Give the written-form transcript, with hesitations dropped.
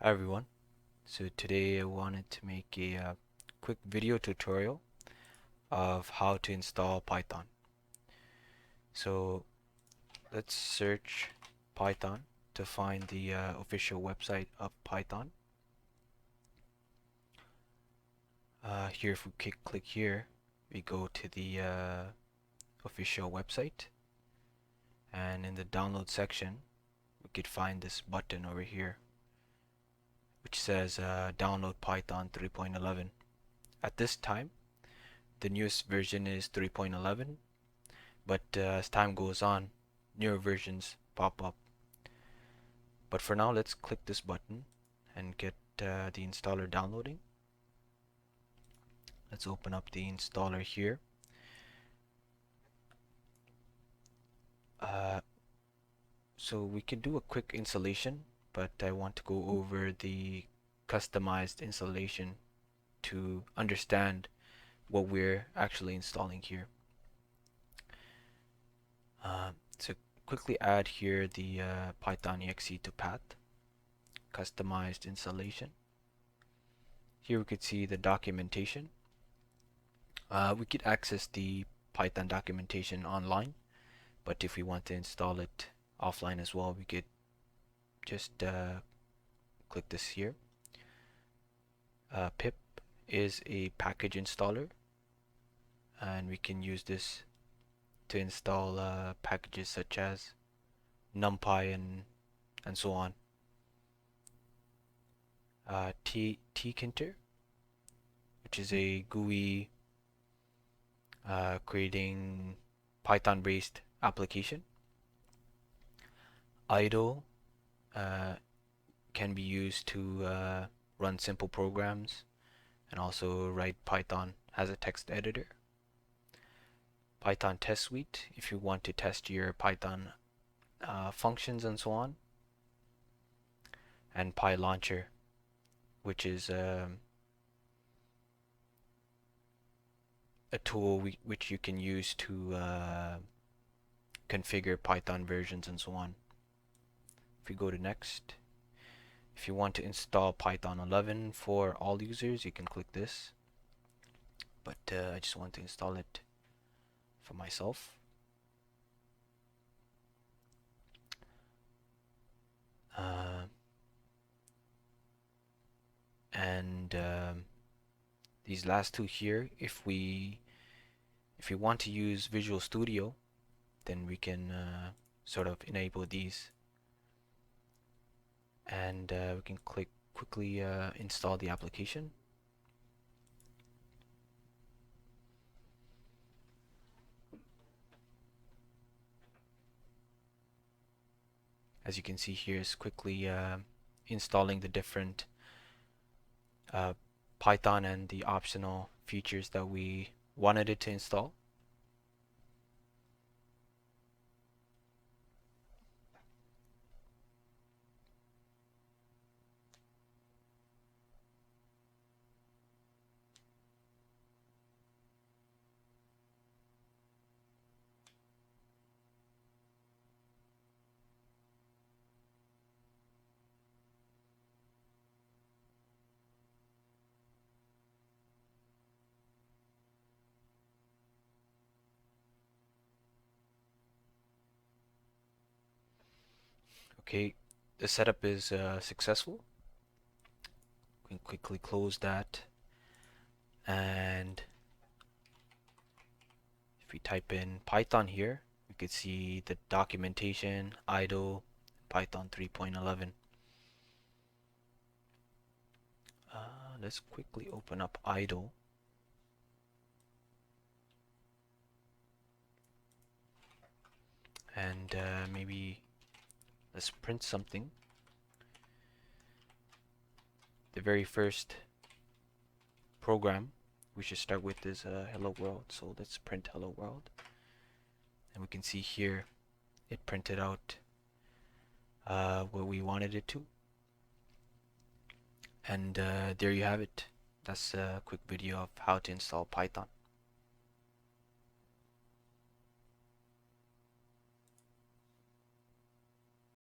Hi everyone. So today I wanted to make a quick video tutorial of how to install Python. So let's search Python to find the official website of Python. Here, if we click here, we go to the official website, and in the download section, we could find this button over here, which says download Python 3.11. At this time, the newest version is 3.11, but as time goes on, newer versions pop up. But for now, let's click this button and get the installer downloading. Let's open up the installer here. So we can do a quick installation, but I want to go over the customized installation to understand what we're actually installing here. So quickly add here the Python exe to path, customized installation. Here we could see the documentation. We could access the Python documentation online, but if we want to install it offline as well, we could just click this here. Pip is a package installer, and we can use this to install packages such as NumPy and so on. Tkinter, which is a GUI creating Python-based application. Idle can be used to run simple programs and also write Python as a text editor. Python Test Suite, if you want to test your Python functions and so on. And PyLauncher, which is a tool which you can use to configure Python versions and so on. If we go to next, if you want to install Python 11 for all users, you can click this. But I just want to install it for myself. And these last two here, if we want to use Visual Studio, then we can sort of enable these, and we can quickly install the application. As you can see here, is quickly installing the different Python and the optional features that we wanted it to install. Okay, the setup is successful. We can quickly close that, and if we type in Python here, we could see the documentation, idle, Python 3.11. Let's quickly open up idle. And maybe let's print something. The very first program we should start with is hello world. So let's print hello world, and we can see here it printed out what we wanted it to. And there you have it. That's a quick video of how to install Python.